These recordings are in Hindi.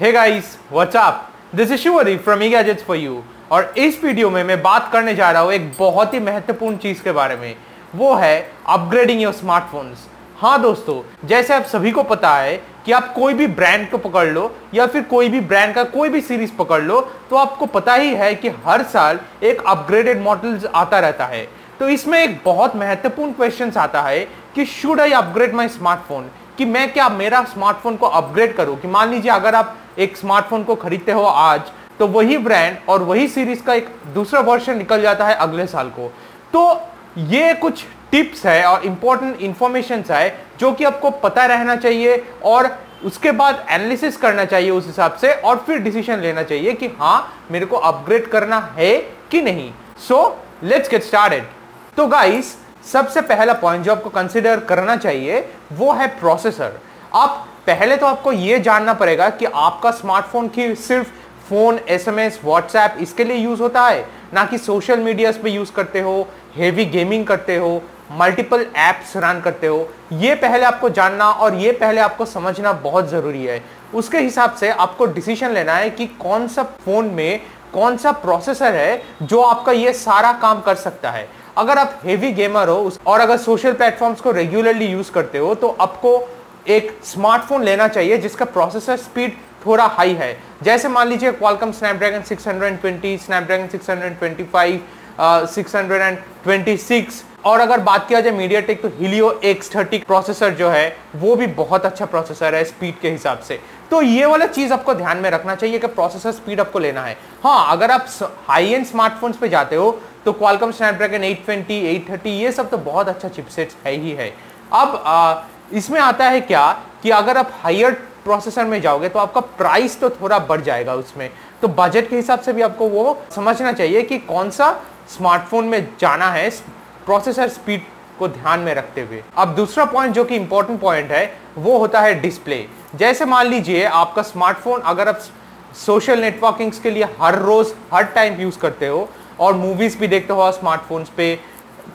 Hey guys, what's up? This is Shivdeep from e gadgets for you. और इस वीडियो में मैं बात करने जा रहा हूं एक बहुत ही महत्वपूर्ण चीज के बारे में। वो है अपग्रेडिंग योर स्मार्टफोन्स। हाँ दोस्तों, जैसे आप सभी को पता है कि आप कोई भी ब्रांड को पकड़ लो या फिर कोई भी ब्रांड का कोई भी सीरीज पकड़ लो, तो आपको पता ही है कि हर साल एक अपग्रेडेड मॉडल्स आता रहता है। तो इसमें एक बहुत महत्वपूर्ण क्वेश्चन आता है कि should I upgrade my smartphone, कि मैं क्या मेरा स्मार्टफोन को अपग्रेड करूं। कि मान लीजिए अगर आप एक स्मार्टफोन को खरीदते हो आज, तो वही ब्रांड और वही सीरीज का एक दूसरा वर्जन निकल जाता है अगले साल को। तो ये कुछ टिप्स है और इंपॉर्टेंट इंफॉर्मेशन है जो कि आपको पता रहना चाहिए और उसके बाद एनालिसिस करना चाहिए उस हिसाब से, और फिर डिसीजन लेना चाहिए कि हाँ मेरे को अपग्रेड करना है कि नहीं। So let's get started. तो गाइस, सबसे पहला पॉइंट जो आपको कंसीडर करना चाहिए वो है प्रोसेसर। आप पहले तो आपको यह जानना पड़ेगा कि आपका स्मार्टफोन की सिर्फ फोन, एसएमएस, व्हाट्सएप इसके लिए यूज होता है, ना कि सोशल मीडिया पे यूज करते हो, हेवी गेमिंग करते हो, मल्टीपल एप्स रन करते हो। ये पहले आपको जानना और ये पहले आपको समझना बहुत जरूरी है। उसके हिसाब से आपको डिसीजन लेना है कि कौन सा फोन में कौन सा प्रोसेसर है जो आपका ये सारा काम कर सकता है। अगर आप हेवी गेमर हो और अगर सोशल प्लेटफॉर्म्स को रेगुलरली यूज करते हो, तो आपको एक स्मार्टफोन लेना चाहिए जिसका प्रोसेसर स्पीड थोड़ा हाई है। जैसे मान लीजिए क्वालकॉम स्नैपड्रैगन 620, स्नैपड्रैगन 625, 626, और अगर बात किया जाए मीडियाटेक तो हीलियो X30 प्रोसेसर जो है वो भी बहुत अच्छा प्रोसेसर है स्पीड के हिसाब से। तो ये वाला चीज आपको ध्यान में रखना चाहिए कि प्रोसेसर स्पीड आपको लेना है। हाँ, अगर आप हाई एंड स्मार्टफोन्स पे जाते हो तो क्वालकॉम स्नैपड्रैगन 820, 830 ये सब तो बहुत अच्छा चिपसेट्स है ही है। अब इसमें आता है क्या कि अगर आप हायर प्रोसेसर में जाओगे तो आपका प्राइस तो थोड़ा बढ़ जाएगा उसमें। तो बजट के हिसाब से भी आपको वो समझना चाहिए कि कौन सा स्मार्टफोन में जाना है प्रोसेसर स्पीड को ध्यान में रखते हुए। अब दूसरा पॉइंट जो कि इंपॉर्टेंट पॉइंट है वो होता है डिस्प्ले। जैसे मान लीजिए आपका स्मार्टफोन अगर आप सोशल नेटवर्किंग्स के लिए हर रोज हर टाइम यूज करते हो और मूवीज भी देखते हो स्मार्टफोन्स पे,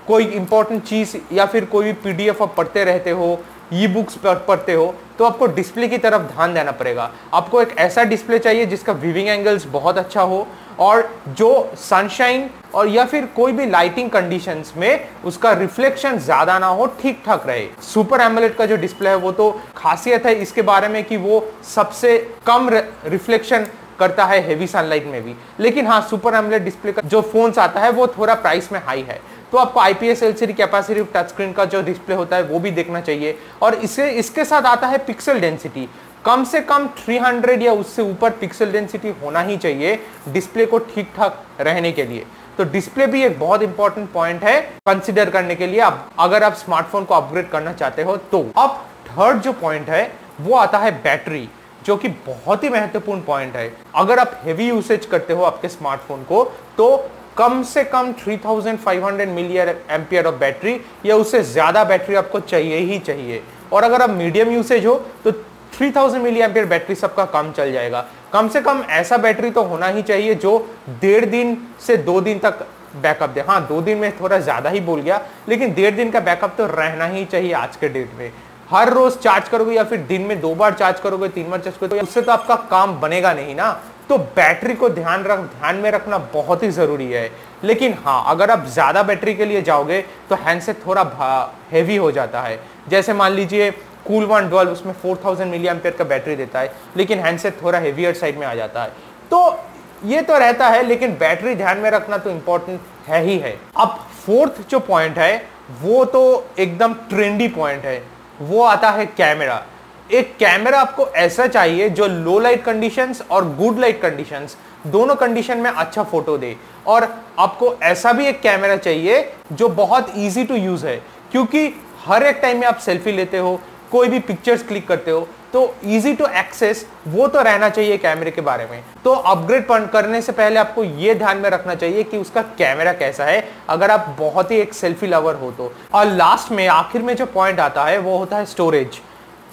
कोई इंपॉर्टेंट चीज या फिर कोई भी पीडीएफ आप पढ़ते रहते हो, ई बुक्स पढ़ते हो, तो आपको डिस्प्ले की तरफ ध्यान देना पड़ेगा। आपको एक ऐसा डिस्प्ले चाहिए जिसका व्यूइंग एंगल्स बहुत अच्छा हो और जो सनशाइन और या फिर कोई भी लाइटिंग कंडीशंस में उसका रिफ्लेक्शन ज्यादा ना हो, ठीक ठाक रहे। सुपर एमोलेड का जो डिस्प्ले है वो तो खासियत है इसके बारे में कि वो सबसे कम रिफ्लेक्शन करता है हेवी सनलाइट में भी। लेकिन हाँ, सुपर एमोलेड डिस्प्ले का जो फोन्स आता है वो थोड़ा प्राइस में हाई है, तो आपको IPS LCD capacitive touch screen का जो डिस्प्ले होता है वो भी देखना चाहिए। और इसके साथ आता है पिक्सल डेंसिटी। कम से कम 300 या उससे ऊपर पिक्सल डेंसिटी होना ही चाहिए डिस्प्ले को ठीक ठाक रहने के लिए। तो डिस्प्ले भी एक बहुत इंपॉर्टेंट पॉइंट है कंसिडर करने के लिए अगर आप स्मार्टफोन को अपग्रेड करना चाहते हो तो। अब थर्ड जो पॉइंट है वो आता है बैटरी, जो कि बहुत ही महत्वपूर्ण पॉइंट है। अगर आप हेवी यूसेज करते हो आपके स्मार्टफोन को तो कम से कम 3500 मिली एम्पियर ऑफ बैटरी या उससे ज्यादा बैटरी आपको चाहिए ही चाहिए। और अगर आप मीडियम यूसेज हो तो 3000 मिली एम्पियर बैटरी सबका काम चल जाएगा। कम से कम ऐसा बैटरी तो होना ही चाहिए जो 1.5 दिन से 2 दिन तक बैकअप दे। हाँ, 2 दिन में थोड़ा ज्यादा ही बोल गया, लेकिन 1.5 दिन का बैकअप तो रहना ही चाहिए आज के डेट में। हर रोज चार्ज करोगे या फिर दिन में 2 बार चार्ज करोगे, 3 बार चार्ज करोगे, उससे तो आपका काम बनेगा नहीं ना। तो बैटरी को ध्यान में रखना बहुत ही जरूरी है। लेकिन हाँ, अगर आप ज्यादा बैटरी के लिए जाओगे तो हैंडसेट थोड़ा हेवी हो जाता है। जैसे मान लीजिए कूल वन 12 उसमें 4000 मिली एम्पियर का बैटरी देता है, लेकिन हैंडसेट थोड़ा हेवियर साइड में आ जाता है। तो ये तो रहता है, लेकिन बैटरी ध्यान में रखना तो इंपॉर्टेंट है ही है। अब फोर्थ जो पॉइंट है वो तो एकदम ट्रेंडी पॉइंट है, वो आता है कैमरा। एक कैमरा आपको ऐसा चाहिए जो लो लाइट कंडीशंस और गुड लाइट कंडीशंस दोनों कंडीशन में अच्छा फोटो दे। और आपको ऐसा भी एक कैमरा चाहिए जो बहुत इजी टू यूज है, क्योंकि हर एक टाइम में आप सेल्फी लेते हो, कोई भी पिक्चर्स क्लिक करते हो, तो इजी टू एक्सेस वो तो रहना चाहिए कैमरे के बारे में। तो अपग्रेड करने से पहले आपको ये ध्यान में रखना चाहिए कि उसका कैमरा कैसा है, अगर आप बहुत ही एक सेल्फी लवर हो तो। और लास्ट में आखिर में जो पॉइंट आता है वो होता है स्टोरेज।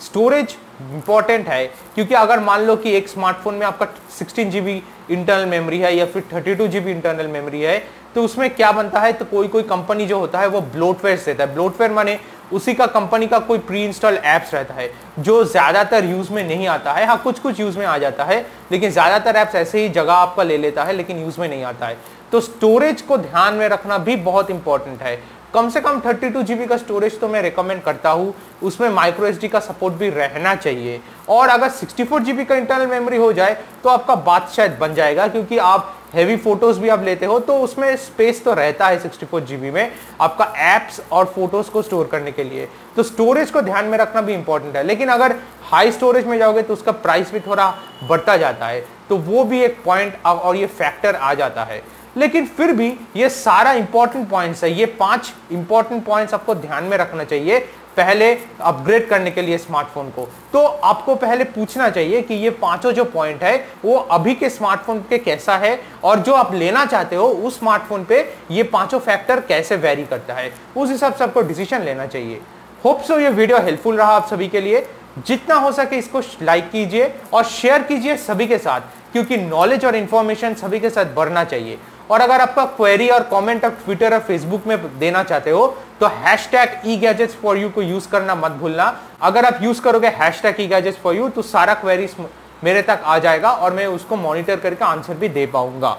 स्टोरेज इंपॉर्टेंट है, क्योंकि अगर मान लो कि एक स्मार्टफोन में आपका 16 GB इंटरनल मेमोरी है या फिर 32 GB इंटरनल मेमोरी है, तो उसमें क्या बनता है, तो कोई कोई कंपनी जो होता है वो ब्लोटवेयर देता है। ब्लोटवेयर माने उसी का कंपनी का कोई प्री इंस्टॉल एप्स रहता है जो ज्यादातर यूज में नहीं आता है। हाँ, कुछ कुछ यूज में आ जाता है, लेकिन ज्यादातर एप्स ऐसे ही जगह आपका ले लेता है, लेकिन यूज में नहीं आता है। तो स्टोरेज को ध्यान में रखना भी बहुत इंपॉर्टेंट है। कम से कम 32 GB का स्टोरेज तो मैं रिकमेंड करता हूँ, उसमें माइक्रो एसडी का सपोर्ट भी रहना चाहिए। और अगर 64 GB का इंटरनल मेमोरी हो जाए तो आपका बात शायद बन जाएगा, क्योंकि आप हैवी फोटोज भी आप लेते हो तो उसमें स्पेस तो रहता है 64 GB में आपका एप्स और फोटोज को स्टोर करने के लिए। तो स्टोरेज को ध्यान में रखना भी इंपॉर्टेंट है। लेकिन अगर हाई स्टोरेज में जाओगे तो उसका प्राइस भी थोड़ा बढ़ता जाता है, तो वो भी एक पॉइंट और ये फैक्टर आ जाता है। लेकिन फिर भी ये सारा इंपॉर्टेंट पॉइंट्स है, ये 5 इंपॉर्टेंट पॉइंट्स आपको ध्यान में रखना चाहिए पहले अपग्रेड करने के लिए स्मार्टफोन को। तो आपको पहले पूछना चाहिए कि ये पांचों जो पॉइंट है वो अभी के स्मार्टफोन पे कैसा है, और जो आप लेना चाहते हो उस स्मार्टफोन पे ये पांचों फैक्टर कैसे वेरी करता है, उस हिसाब से आपको डिसीजन लेना चाहिए। होप सो ये वीडियो हेल्पफुल रहा आप सभी के लिए। जितना हो सके इसको लाइक कीजिए और शेयर कीजिए सभी के साथ, क्योंकि नॉलेज और इंफॉर्मेशन सभी के साथ बढ़ना चाहिए। और अगर आपका क्वेरी और कमेंट आप ट्विटर और फेसबुक में देना चाहते हो तो #eGadgetsForYou को यूज करना मत भूलना। अगर आप यूज करोगे #eGadgetsForYou तो सारा क्वेरीज मेरे तक आ जाएगा और मैं उसको मॉनिटर करके आंसर भी दे पाऊंगा।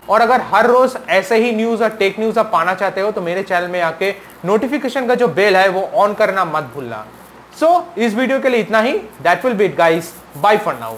और अगर हर रोज ऐसे ही न्यूज और टेक न्यूज आप पाना चाहते हो तो मेरे चैनल में आके नोटिफिकेशन का जो बेल है वो ऑन करना मत भूलना। सो इस वीडियो के लिए इतना ही। That will be it guys, bye for now.